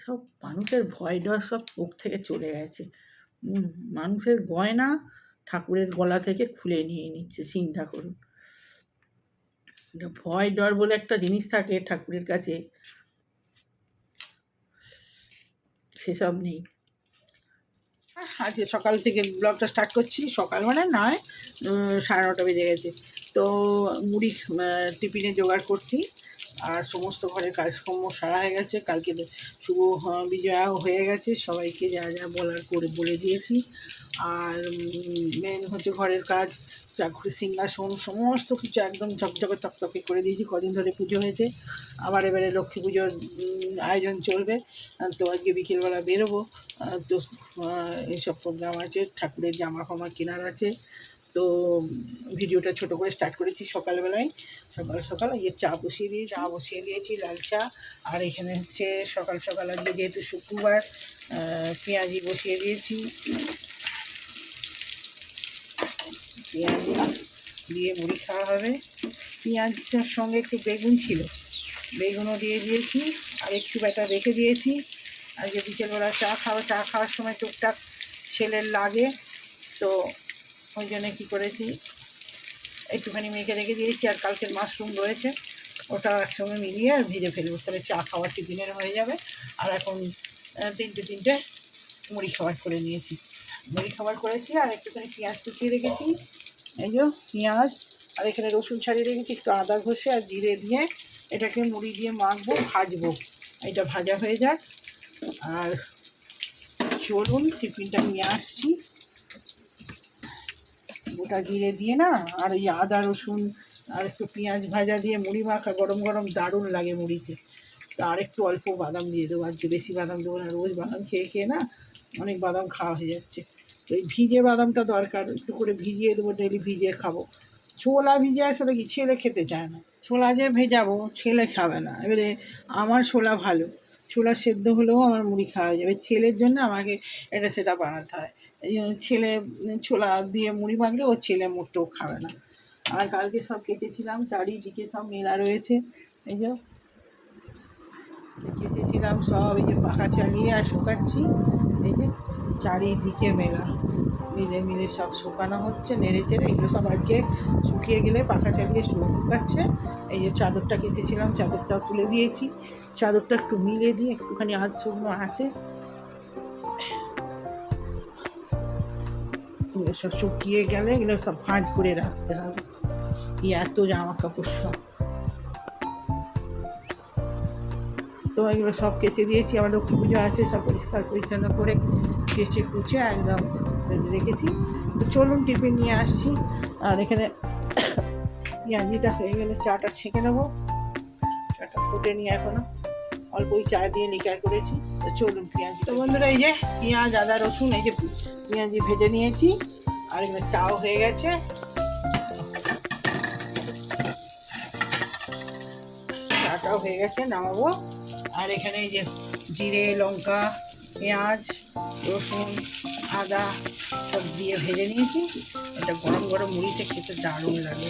সব মানুষের ভয় ডর সব মুখ থেকে চলে গেছে। মানুষের গয়না ঠাকুরের গলা থেকে খুলে নিয়ে নিচ্ছে, চিন্তা করুন। ভয় ডর বলে একটা জিনিস থাকে ঠাকুরের কাছে, সেসব নেই। আজকে সকাল থেকে ব্লগটা স্টার্ট করছি। সকাল মানে নয়, 9:30 বেজে গেছে। তো মুড়ি টিফিনে জোগাড় করছি, আর সমস্ত ঘরের কাজকর্ম সারা হয়ে গেছে। কালকে শুভ বিজয়াও হয়ে গেছে, সবাইকে যা যা বলার করে বলে দিয়েছি। আর মেন হচ্ছে ঘরের কাজ, চাকুরি সিংহাসন সমস্ত কিছু একদম ঝকঝকে তকতকে করে দিয়েছি। কদিন ধরে পুজো হয়েছে, আবার এবারে লক্ষ্মী পুজোর আয়োজন চলবে। তো আজকে বিকেলবেলা বেরোবো। তো এইসব প্রোগ্রাম আছে, ঠাকুরের জামা ফামা কেনার আছে। তো ভিডিওটা ছোট করে স্টার্ট করেছি সকালবেলায়। সকাল সকাল চা বসিয়ে দিয়েছি লাল চা। আর এখানে হচ্ছে সকাল সকাল আজকে যেহেতু শুক্রবার, পেঁয়াজি বসিয়ে দিয়েছি। পেঁয়াজি দিয়ে মুড়ি খাওয়া হবে। পেঁয়াজের সঙ্গে একটু বেগুন ছিল, বেগুনও দিয়ে দিয়েছি, আর একটু ব্যাটা রেখে দিয়েছি। আজকে বিকেলবেলা চা খাওয়ার সময় টুকটাক ছেলের লাগে, তো ওই জন্য কী করেছি, একটুখানি মেখে রেখে দিয়েছি। আর কালকের মাশরুম রয়েছে, ওটা একসঙ্গে মিলিয়ে ভেজে ফেলবো, তাহলে চা খাওয়ার টিফিনের হয়ে যাবে। আর এখন তিনটে মুড়ি খাবার করে নিয়েছি, মুড়ি খাবার করেছি। আর একটুখানি পেঁয়াজ কুচিয়ে রেখেছি, এই যে পেঁয়াজ, আর এখানে রসুন ছাড়িয়ে রেখেছি, একটু আদা ঘষে আর জিরে দিয়ে এটাকে মুড়ি দিয়ে মাখবো, ভাজবো। এটা ভাজা হয়ে যাক। আর চলুন টিফিনটা নিয়ে আসছি। গোটা জিরে দিয়ে না, আর ওই আদা রসুন আর একটু পেঁয়াজ ভাজা দিয়ে মুড়ি মাখা গরম গরম দারুণ লাগে মুড়িতে। তো আর একটু অল্প বাদাম দিয়ে দেবো, আজকে বেশি বাদাম দেবো না, রোজ বাদাম খেয়ে খেয়ে না অনেক বাদাম খাওয়া হয়ে যাচ্ছে। তো এই ভিজে বাদামটা দরকার, একটু করে ভিজিয়ে দেবো, ডেলি ভিজিয়ে খাবো। ছোলা ভিজে আসলে কি ছেলে খেতে চায় না, ছোলা যে ভেজাবো ছেলে খাবে না। এবারে আমার ছোলা ভালো, ছোলা সেদ্ধ হলেও আমার মুড়ি খাওয়া যাবে, ছেলের জন্য আমাকে এটা সেটা বানাতে হয়। এই জন্য ছেলে ছোলা দিয়ে মুড়ি মাখলে ওর ছেলে মোটেও খাবে না। আর কালকে সব কেচেছিলাম, চারিদিকে সব মেলা রয়েছে, এই যে কেচেছিলাম সব, এই যে পাখা চালিয়ে আর শুকাচ্ছি। এই যে চারিদিকে মেলা, মিলে সব শুকানো হচ্ছে, নেড়ে চেড়ে এগুলো সব আজকে শুকিয়ে গেলে পাখা চালিয়ে শুকাচ্ছে। এই যে চাদরটা কেচেছিলাম, চাদরটাও তুলে দিয়েছি। চাদরটা একটু মিলে দিয়ে একটুখানি আধ শুকনো আছে, এগুলো সব শুকিয়ে গেলে এগুলো সব ভাঁজ করে রাখতে হবে। এত জামা কাপড় সব, তো এগুলো সব কেচে দিয়েছি। আমার লক্ষ্মী পুজো আছে, সব পরিষ্কার পরিচ্ছন্ন করে কেচে কুচে একদম রেখেছি। তো চলুন টিফিন নিয়ে আসছি। আর এখানে পেঁয়াজিটা হয়ে গেলে চাটা ছেঁকে নেবো, চাটা ফুটে নিয়ে এখনো অল্প ওই চা দিয়ে লিকার করেছি। তো চলুন পেঁয়াজি। তো বন্ধুরা এই যে পেঁয়াজ আদা রসুন এই যে পেঁয়াজি ভেজে নিয়েছি, আর এখানে চাও হয়ে গেছে, চাটাও হয়ে গেছে, নামাবো। আর এখানে এই যে জিরে লঙ্কা পেঁয়াজ রসুন আদা সব দিয়ে ভেজে নিয়েছি। এটা গরম গরম মুড়িতে খেতে দারুণ লাগে।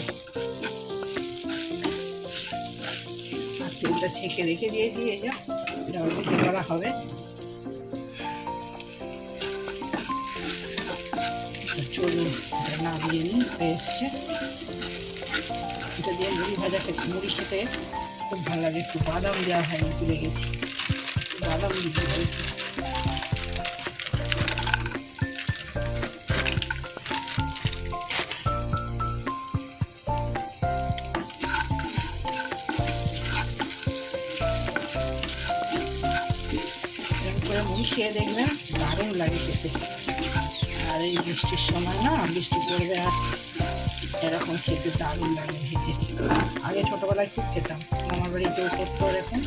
আর তেলটা ছেঁকে রেখে দিয়েছি, এই যে এটা অল্প করা হবে। চলুন এটা নামিয়ে নিই, হয়ে এসছে। এটা দিয়ে মুড়ি ভাজা খেতে, মুড়ি খেতে খুব ভালো লাগে। একটু বাদাম দেওয়া হয়নি, তুলে গেছি, বাদাম দিতে হয়। মুড়ি খেয়ে দেখবেন দারুণ লাগে খেতে। আর এই বৃষ্টির সময় না, বৃষ্টি পড়বে আর এরকম খেতে দারুণ লাগে ভেজে। আগে ছোটোবেলায় খুব খেতাম, আমার বাড়িতেও করতো এরকম,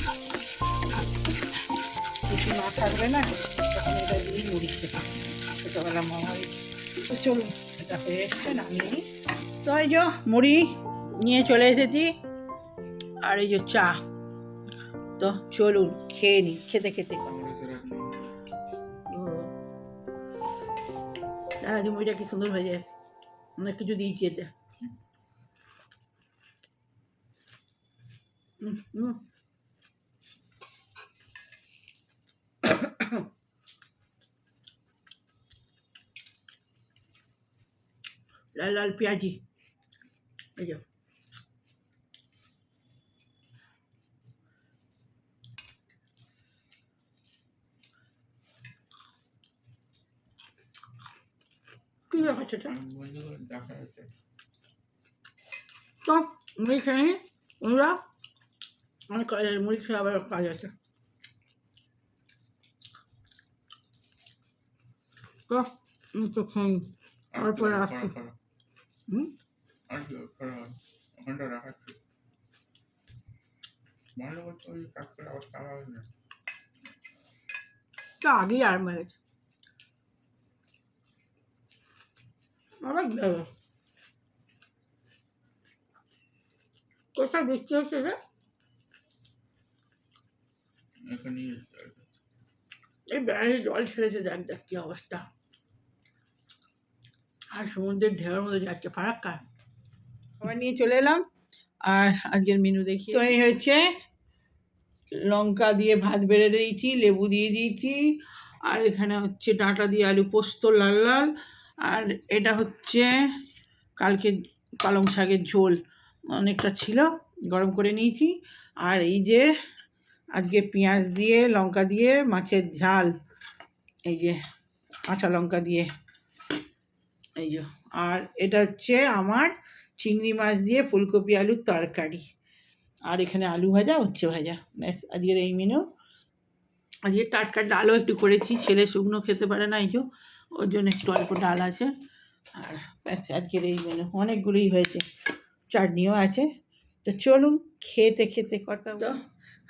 কিছু না থাকবে না তখন এটা দিয়েই মুড়ি খেতাম ছোটোবেলা মামার। তো চলুন এটা হয়ে এসছে, নামিয়ে নিই। তো এই যে মুড়ি নিয়ে চলে এসেছি, আর এই যে চা। তো চলুন খেয়ে নিই, খেতে খেতে মুড়িটা কি সুন্দর হয়ে যায়, অনেক কিছু দিয়েছি এতে। লাল লাল পেঁয়াজি, এই যে কি ব্যাপার সেটা? তো মুড়ি খেয়ে নিই বন্ধুরা, অনেক কাজ আছে, মুড়ি খেয়ে আবার কাজ আছে। তো তো খাই, তারপরে আসছি। হুম, ওখানটা রাখাচ্ছি ভালো করতে ওই কাজ করে আবার খাওয়া হবে না, তা আগেই আর মেরেছে আবার কি হবে? কোথায় বৃষ্টি হচ্ছে রে? এখানে এই বেড়ায় জল ছেড়েছে, দেখ দেখ কি অবস্থা, আর সমুদ্রের ঢেউয়ের মধ্যে যাচ্ছে ফারাক্কা। খাবার নিয়ে চলে এলাম, আর আজকের মেনু দেখি। তো এই হচ্ছে লঙ্কা দিয়ে ভাত বেড়ে দিয়েছি, লেবু দিয়ে দিয়েছি, আর এখানে হচ্ছে ডাঁটা দিয়ে আলু পোস্ত লাল লাল, আর এটা হচ্ছে কালকে পালং শাকের ঝোল অনেকটা ছিল, গরম করে নিয়েছি, আর এই যে আজকে পেঁয়াজ দিয়ে লঙ্কা দিয়ে মাছের ঝাল, এই যে কাঁচা লঙ্কা দিয়ে, এই যে, আর এটা হচ্ছে আমার চিংড়ি মাছ দিয়ে ফুলকপি আলুর তরকারি, আর এখানে আলু ভাজা উচ্ছে ভাজা, ব্যাস আজকের এই মেনু। আজকে টাটকা ডালও একটু করেছি, ছেলে শুকনো খেতে পারে না, এই যে ওর জন্য একটু অল্প ডাল আছে, আর ব্যাস আজকের এই মেনু, অনেকগুলোই হয়েছে, চাটনিও আছে। তো চলুন খেতে খেতে কথা। তো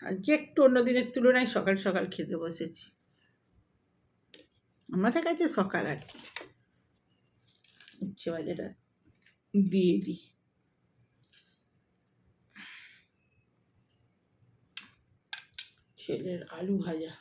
আজকে একটু অন্য দিনের তুলনায় সকাল সকাল খেতে বসেছি, আমাদের কাছে সকাল আর কি, উচ্ছে ভাজাটা দিয়ে দিই। ছেলের আলু ভাজা,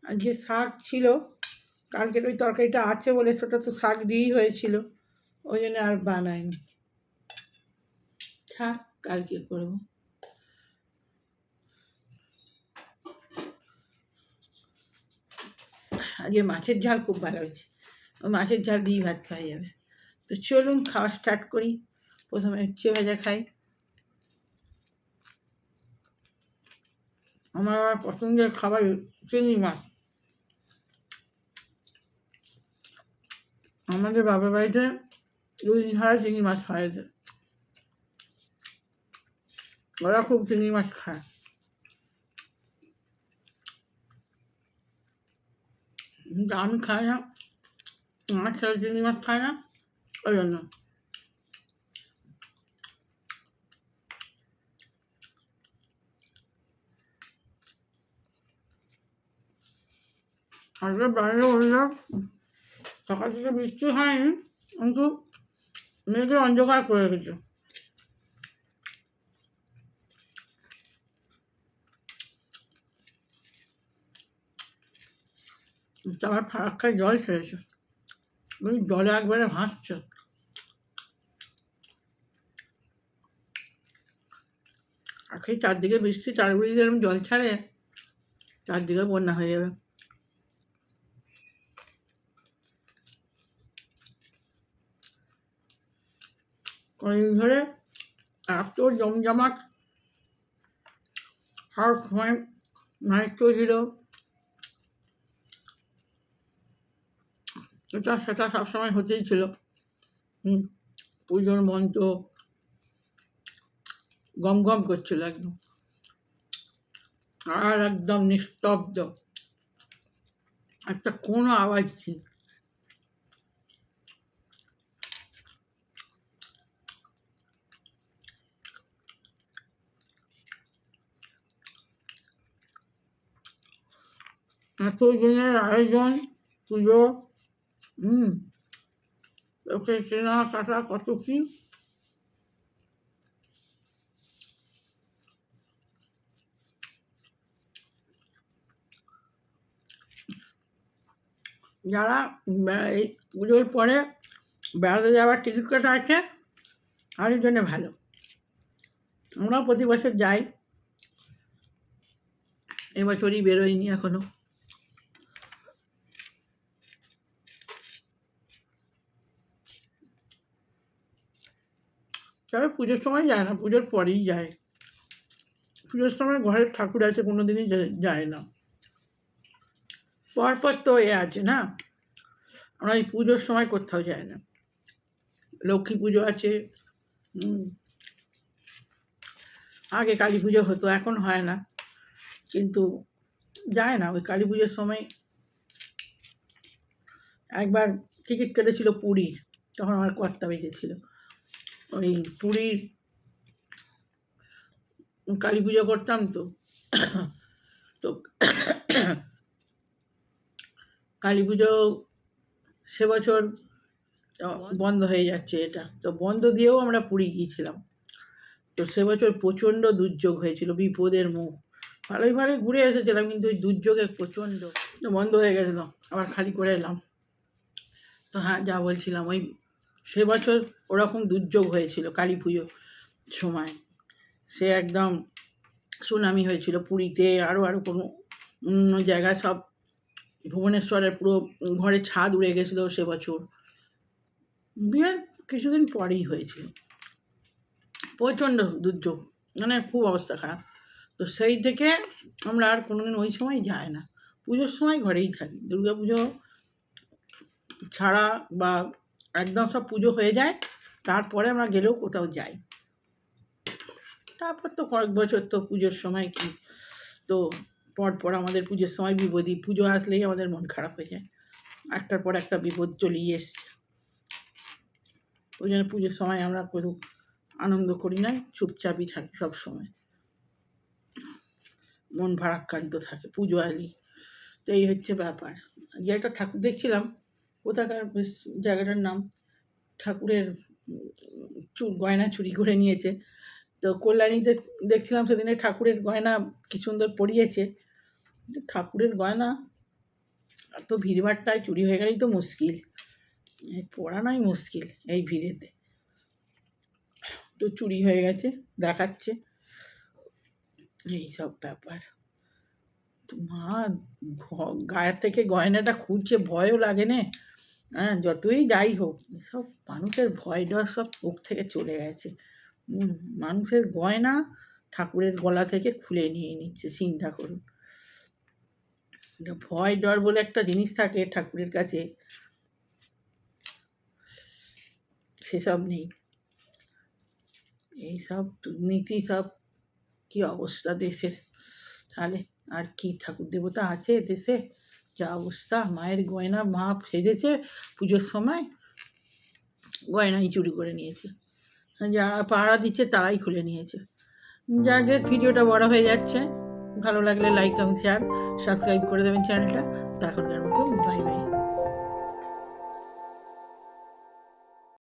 আজকে শাক ছিল, কালকের ওই তরকারিটা আছে বলে সেটা তো শাক দিয়েই হয়েছিল, ওই জন্য আর বানাইনি, থাক কালকে করবো। আজকে মাছের ঝাল খুব ভালো হয়েছে, ওই মাছের ঝাল দিয়েই ভাত খাওয়া যাবে। তো চলুন খাওয়া স্টার্ট করি, প্রথমে উচ্ছে ভাজা খাই। আমার আবার পছন্দের খাবার চিংড়ি মাছ, আমাদের বাবার বাড়িতে 2 দিন ছাড়া চিংড়ি মাছ খাওয়াইছে, ওরা খুব চিংড়ি মাছ খায়, কিন্তু আমি খাই না, আমার ছেলে চিংড়ি মাছ খায় না, ওই জন্য। আজকে বাইরে বললাম সকাল থেকে বৃষ্টি হয়নি, কিন্তু মেঘে অন্ধকার করে রেখেছে। আমার ফারাক্কায় জল ছেড়েছে, ওই জলে একবারে ভাসছে। আর সেই চারদিকে বৃষ্টি, চারদিকে এরকম জল ছাড়ে, চারদিকে বন্যা হয়ে যাবে। কদিন ধরে এত জমজমাট, সব সময় নাইট ছিল, এটা সেটা সবসময় হতেই ছিল। পুজোর মন্ত্র গম গম করছিল একদম, আর একদম নিস্তব্ধ, একটা কোনো আওয়াজ ছিল। এত দিনের আয়োজন, পুজো, ওকে কেনাকাটা কত কি। যারা এই পুজোর পরে বেড়াতে যাওয়ার টিকিট কাটা আছে তাদের জন্য ভালো। আমরাও প্রতি বছর যাই, এবছরই বেরোয়নি এখনো। তবে পুজোর সময় যায় না, পুজোর পরেই যায়। পুজোর সময় ঘরের ঠাকুর আছে, কোনো দিনই যায় না। পরপর তো এ আছে না, আমরা এই পুজোর সময় কোথাও যাই না। লক্ষ্মী পুজো আছে, আগে কালী পুজো হতো, এখন হয় না, কিন্তু যায় না। ওই কালী পুজোর সময় একবার টিকিট কেটেছিল পুরীর, তখন আমার কর্তা বেঁচেছিল। ওই পুরীর কালী পুজো করতাম তো তো কালী পুজো সে বছর বন্ধ হয়ে যাচ্ছে, এটা তো বন্ধ দিয়েও আমরা পুরী গিয়েছিলাম। তো সে বছর প্রচণ্ড দুর্যোগ হয়েছিল, বিপদের মুখ। ভালোই ভালোই ঘুরে এসেছিলাম, কিন্তু ওই দুর্যোগে প্রচণ্ড বন্ধ হয়ে গেছিল, আবার খালি করে এলাম। তো হ্যাঁ, যা বলছিলাম, ওই সে বছর ওরকম দুর্যোগ হয়েছিল কালী পুজোর সময়। সে একদম সুনামি হয়েছিল পুরীতে, আরও কোনো অন্য জায়গায়, সব ভুবনেশ্বরের পুরো ঘরে ছাদ উড়ে গেছিলো সে বছর। বিয়ের কিছুদিন পরেই হয়েছিল, প্রচণ্ড দুর্যোগ, মানে খুব অবস্থা খারাপ। তো সেই থেকে আমরা আর কোনোদিন ওই সময় যাই না, পুজোর সময় ঘরেই থাকি। দুর্গা পুজো ছাড়া বা একদম সব পুজো হয়ে যায়, তারপরে আমরা গেলেও কোথাও যাই। তারপর তো কয়েক বছর তো পুজোর সময় কি, তো পরপর আমাদের পুজোর সময় বিপদই, পুজো আসলেই আমাদের মন খারাপ হয়ে যায়, একটার পর একটা বিপদ চলেই এসছে। ওই জন্য পুজোর সময় আমরা কোনো আনন্দ করি না, চুপচাপই থাকি সব সময়, মন ভারাক্রান্ত থাকে পুজো আলি। তো এই হচ্ছে ব্যাপার। যে একটা ঠাকুর দেখছিলাম, কোথাকার বেশ জায়গাটার নাম, ঠাকুরের গয়না চুরি করে নিয়েছে। তো কল্যাণীতে দেখছিলাম সেদিনে ঠাকুরের গয়না কি সুন্দর পরিয়েছে। ঠাকুরের গয়না এত ভিড়ভাট্টায় চুরি হয়ে গেলেই তো মুশকিল, পড়ানোই মুশকিল এই ভিড়েতে। তো চুরি হয়ে গেছে দেখাচ্ছে, এই সব ব্যাপার। তো মা গায়ের থেকে গয়নাটা খুঁজছে, ভয়ও লাগে না। হ্যাঁ, যতই যাই হোক, সব মানুষের ভয় ডর সব মুখ থেকে চলে গেছে। মানুষের গয়না ঠাকুরের গলা থেকে খুলে নিয়ে নিচ্ছে, চিন্তা করুন। ভয় ডর বলে একটা জিনিস থাকে ঠাকুরের কাছে, সেসব নেই। এইসব দুর্নীতি, সব কি অবস্থা দেশের। তাহলে আর কি ঠাকুর দেবতা আছে দেশে? যা অবস্থা, মায়ের গয়না মা সেজেছে পুজোর সময়, গয়নাই চুরি করে নিয়েছে, যারা পাহারা দিচ্ছে তারাই খুলে নিয়েছে। যাদের ভিডিওটা বড় হয়ে যাচ্ছে, ভালো লাগলে লাইক কমেন্ট শেয়ার সাবস্ক্রাইব করে দেবেন চ্যানেলটা। তখনকার মতো বাই বাই।